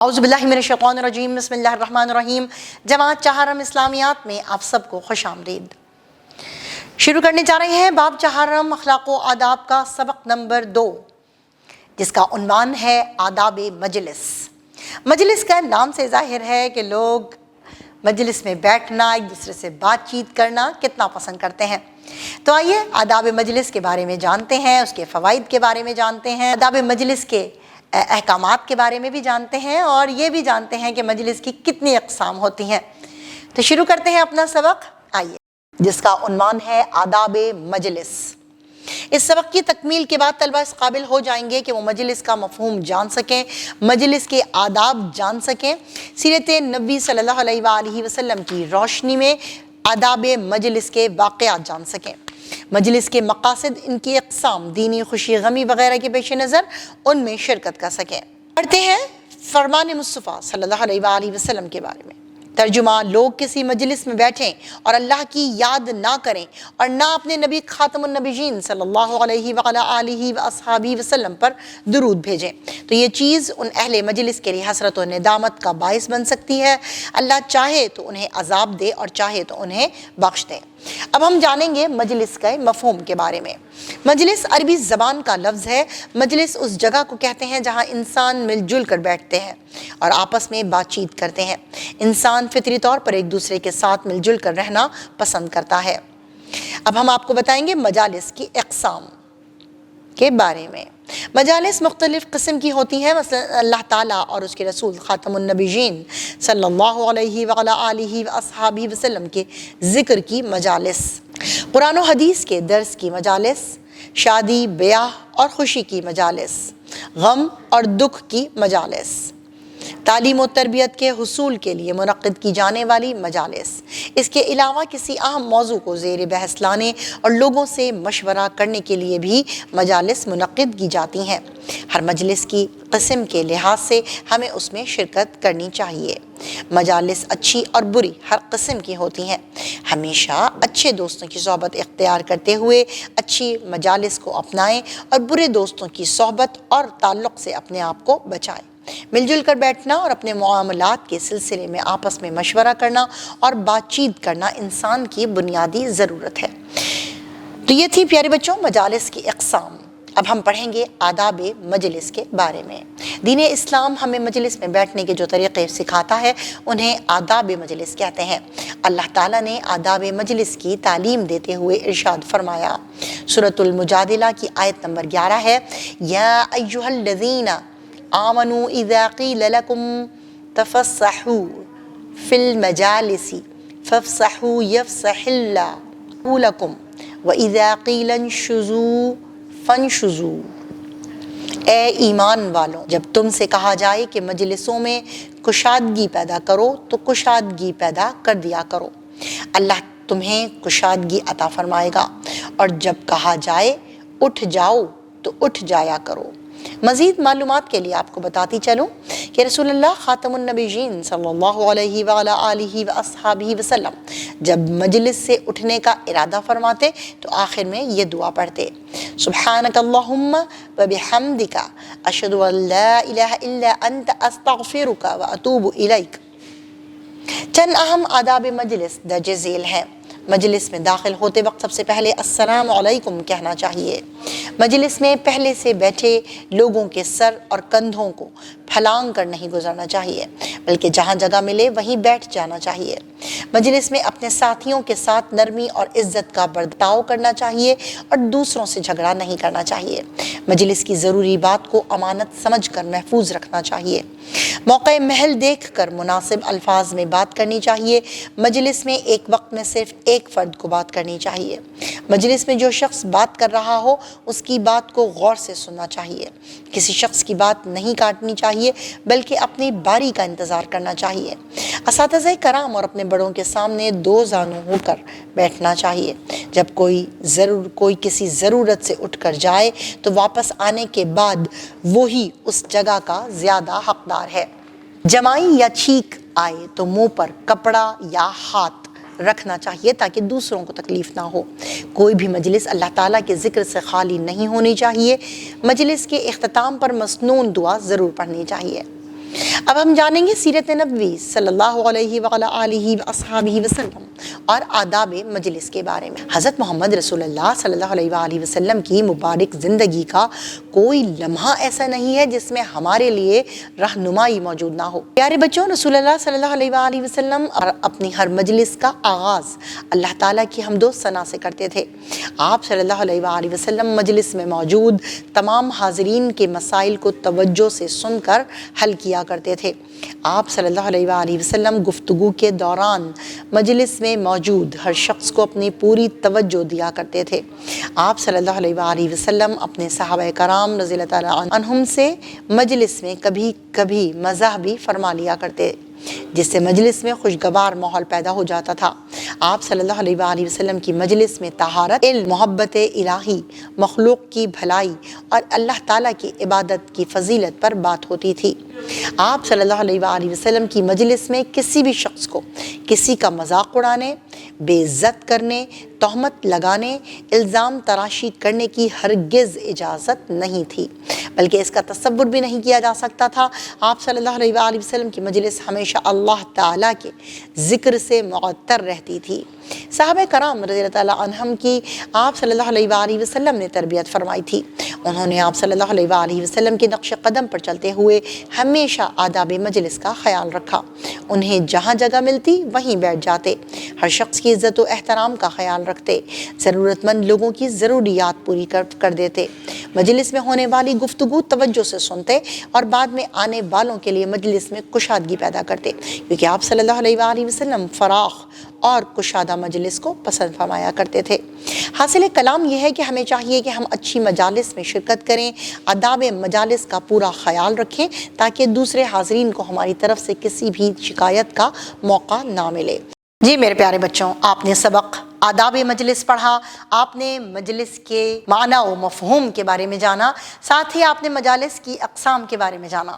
اعوذ باللہ من الشیطان الرجیم بسم اللہ الرحمن الرحیم۔ جماعت چہارم اسلامیات میں آپ سب کو خوش آمدید۔ شروع کرنے جا رہے ہیں باب چہارم اخلاق و آداب کا سبق نمبر 2، جس کا عنوان ہے آداب مجلس۔ مجلس کا نام سے ظاہر ہے کہ لوگ مجلس میں بیٹھنا، ایک دوسرے سے بات چیت کرنا کتنا پسند کرتے ہیں۔ تو آئیے آداب مجلس کے بارے میں جانتے ہیں، اس کے فوائد کے بارے میں جانتے ہیں، آداب مجلس کے احکامات کے بارے میں بھی جانتے ہیں، اور یہ بھی جانتے ہیں کہ مجلس کی کتنی اقسام ہوتی ہیں۔ تو شروع کرتے ہیں اپنا سبق، آئیے، جس کا عنوان ہے آداب مجلس۔ اس سبق کی تکمیل کے بعد طلبہ اس قابل ہو جائیں گے کہ وہ مجلس کا مفہوم جان سکیں، مجلس کے آداب جان سکیں، سیرت نبی صلی اللہ علیہ وآلہ وسلم کی روشنی میں آداب مجلس کے واقعات جان سکیں، مجلس کے مقاصد، ان کی اقسام، دینی خوشی غمی وغیرہ کے پیش نظر ان میں شرکت کر سکیں۔ پڑھتے ہیں فرمان مصطفیٰ صلی اللہ علیہ وآلہ وسلم کے بارے میں۔ ترجمہ: لوگ کسی مجلس میں بیٹھیں اور اللہ کی یاد نہ کریں اور نہ اپنے نبی خاتم النبیین صلی اللہ علیہ وآلہ وآلہ وسلم پر درود بھیجیں تو یہ چیز ان اہل مجلس کے لیے حسرت و ندامت کا باعث بن سکتی ہے۔ اللہ چاہے تو انہیں عذاب دے اور چاہے تو انہیں بخش دے۔ اب ہم جانیں گے مجلس کے مفہوم کے بارے میں۔ مجلس عربی زبان کا لفظ ہے۔ مجلس اس جگہ کو کہتے ہیں جہاں انسان مل جل کر بیٹھتے ہیں اور آپس میں بات چیت کرتے ہیں۔ انسان فطری طور پر ایک دوسرے کے ساتھ مل جل کر رہنا پسند کرتا ہے۔ اب ہم آپ کو بتائیں گے مجالس کی اقسام کے بارے میں۔ مجالس مختلف قسم کی ہوتی ہیں، مثلا اللہ تعالیٰ اور اس کے رسول خاتم النبیین صلی اللہ علیہ وآلہ وآلہ وسلم کے ذکر کی مجالس، قرآن و حدیث کے درس کی مجالس، شادی بیاہ اور خوشی کی مجالس، غم اور دکھ کی مجالس، تعلیم و تربیت کے حصول کے لیے منعقد کی جانے والی مجالس۔ اس کے علاوہ کسی اہم موضوع کو زیر بحث لانے اور لوگوں سے مشورہ کرنے کے لیے بھی مجالس منعقد کی جاتی ہیں۔ ہر مجلس کی قسم کے لحاظ سے ہمیں اس میں شرکت کرنی چاہیے۔ مجالس اچھی اور بری ہر قسم کی ہوتی ہیں۔ ہمیشہ اچھے دوستوں کی صحبت اختیار کرتے ہوئے اچھی مجالس کو اپنائیں اور برے دوستوں کی صحبت اور تعلق سے اپنے آپ کو بچائیں۔ مل جل کر بیٹھنا اور اپنے معاملات کے سلسلے میں آپس میں مشورہ کرنا اور بات چیت کرنا انسان کی بنیادی ضرورت ہے۔ تو یہ تھی پیارے بچوں مجالس کی اقسام۔ اب ہم پڑھیں گے آداب مجلس کے بارے میں۔ دین اسلام ہمیں مجلس میں بیٹھنے کے جو طریقے سکھاتا ہے انہیں آداب مجلس کہتے ہیں۔ اللہ تعالیٰ نے آداب مجلس کی تعلیم دیتے ہوئے ارشاد فرمایا، سورۃ المجادلہ کی آیت نمبر 11 ہے، یا ایھا الذین آمنوا اذا قیل لکم تفصحوا فی المجالس فافصحوا یفصح اللہ لکم واذا قیل انشزوا فانشزوا۔ اے ایمان والوں، جب تم سے کہا جائے کہ مجلسوں میں کشادگی پیدا کرو تو کشادگی پیدا کر دیا کرو، اللہ تمہیں کشادگی عطا فرمائے گا، اور جب کہا جائے اٹھ جاؤ تو اٹھ جایا کرو۔ مزید معلومات کے لیے آپ کو بتاتی چلوں کہ رسول اللہ خاتم النبیین صلی اللہ علیہ وآلہ وآلہ وسلم جب مجلس سے اٹھنے کا ارادہ فرماتے تو آخر میں یہ دعا پڑھتے، سبحانک اللہم وبحمدک اشہد ان لا الہ الا انت استغفرک واتوب الیک۔ چند اہم آداب مجلس درج ذیل ہیں۔ مجلس میں داخل ہوتے وقت سب سے پہلے السلام علیکم کہنا چاہیے۔ مجلس میں پہلے سے بیٹھے لوگوں کے سر اور کندھوں کو پھلانگ کر نہیں گزرنا چاہیے، بلکہ جہاں جگہ ملے وہیں بیٹھ جانا چاہیے۔ مجلس میں اپنے ساتھیوں کے ساتھ نرمی اور عزت کا برتاؤ کرنا چاہیے اور دوسروں سے جھگڑا نہیں کرنا چاہیے۔ مجلس کی ضروری بات کو امانت سمجھ کر محفوظ رکھنا چاہیے۔ موقع محل دیکھ کر مناسب الفاظ میں بات کرنی چاہیے۔ مجلس میں ایک وقت میں صرف ایک فرد کو بات کرنی چاہیے۔ مجلس میں جو شخص بات کر رہا ہو اس کی بات کو غور سے سننا چاہیے۔ کسی شخص کی بات نہیں کاٹنی چاہیے بلکہ اپنی باری کا انتظار کرنا چاہیے۔ اساتذہ کرام اور اپنے بڑوں کے سامنے دو زانو ہو کر بیٹھنا چاہیے۔ جب کوئی کسی ضرورت سے اٹھ کر جائے تو واپس آنے کے بعد وہی اس جگہ کا زیادہ حقدار ہے۔ جمائی یا چھینک آئے تو منہ پر کپڑا یا ہاتھ رکھنا چاہیے تاکہ دوسروں کو تکلیف نہ ہو۔ کوئی بھی مجلس اللہ تعالیٰ کے ذکر سے خالی نہیں ہونی چاہیے۔ مجلس کے اختتام پر مسنون دعا ضرور پڑھنی چاہیے۔ اب ہم جانیں گے سیرت نبوی صلی اللہ علیہ وآلہ وصحبہ وسلم اور آداب مجلس کے بارے میں۔ حضرت محمد رسول اللہ صلی اللہ علیہ وآلہ وسلم کی مبارک زندگی کا کوئی لمحہ ایسا نہیں ہے جس میں ہمارے لیے رہنمائی موجود نہ ہو۔ پیارے بچوں، رسول اللہ صلی اللہ علیہ وآلہ وسلم اپنی ہر مجلس کا آغاز اللہ تعالیٰ کی حمد و ثنا سے کرتے تھے۔ آپ صلی اللہ علیہ وآلہ وسلم مجلس میں موجود تمام حاضرین کے مسائل کو توجہ سے سن کر حل کیا کرتے تھے۔ آپ صلی اللہ علیہ وآلہ وسلم گفتگو کے دوران مجلس میں موجود ہر شخص کو اپنی پوری توجہ دیا کرتے تھے۔ آپ صلی اللہ علیہ وآلہ وسلم اپنے صحابہ کرام رضی اللہ تعالیٰ عنہم سے مجلس میں کبھی کبھی مزاح بھی فرما لیا کرتے، جس سے مجلس میں خوشگوار ماحول پیدا ہو جاتا تھا۔ آپ صلی اللہ علیہ وآلہ وسلم کی مجلس میں طہارت، علم، محبت الہی، مخلوق کی بھلائی اور اللہ تعالیٰ کی عبادت کی فضیلت پر بات ہوتی تھی۔ آپ صلی اللہ علیہ وآلہ وسلم کی مجلس میں کسی بھی شخص کو کسی کا مذاق اڑانے، بے عزت کرنے، تہمت لگانے، الزام تراشی کرنے کی ہرگز اجازت نہیں تھی، بلکہ اس کا تصور بھی نہیں کیا جا سکتا تھا۔ آپ صلی اللہ علیہ وآلہ وسلم کی مجلس ہمیشہ اللہ تعالیٰ کے ذکر سے معطر رہتی تھی۔ صحابہ کرام رضی اللہ تعالیٰ عنہم کی آپ صلی اللہ علیہ وآلہ وسلم نے تربیت فرمائی تھی۔ انہوں نے آپ صلی اللہ علیہ وآلہ وسلم کے نقش قدم پر چلتے ہوئے ہمیشہ آداب مجلس کا خیال رکھا۔ انہیں جہاں جگہ ملتی وہیں بیٹھ جاتے، ہر شخص کی عزت و احترام کا خیال رکھتے، ضرورت مند لوگوں کی ضروریات پوری کر دیتے، مجلس میں ہونے والی گفتگو توجہ سے سنتے اور بعد میں آنے والوں کے لیے مجلس میں کشادگی پیدا کرتے، کیونکہ آپ صلی اللہ علیہ وآلہ وسلم فراخ اور کشادہ مجلس کو پسند فرمایا کرتے تھے۔ حاصل کلام یہ ہے کہ ہمیں چاہیے کہ ہم اچھی مجالس میں شرکت کریں، آداب مجالس کا پورا خیال رکھیں تاکہ دوسرے حاضرین کو ہماری طرف سے کسی بھی شکایت کا موقع نہ ملے۔ جی میرے پیارے بچوں، آپ نے سبق آداب مجلس پڑھا، آپ نے مجلس کے معنی و مفہوم کے بارے میں جانا، ساتھ ہی آپ نے مجالس کی اقسام کے بارے میں جانا۔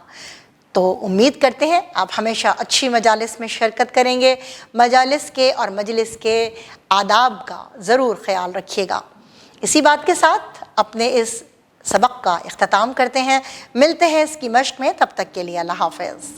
تو امید کرتے ہیں آپ ہمیشہ اچھی مجالس میں شرکت کریں گے، مجالس کے اور مجلس کے آداب کا ضرور خیال رکھیے گا۔ اسی بات کے ساتھ اپنے اس سبق کا اختتام کرتے ہیں، ملتے ہیں اس کی مشق میں، تب تک کے لیے اللہ حافظ۔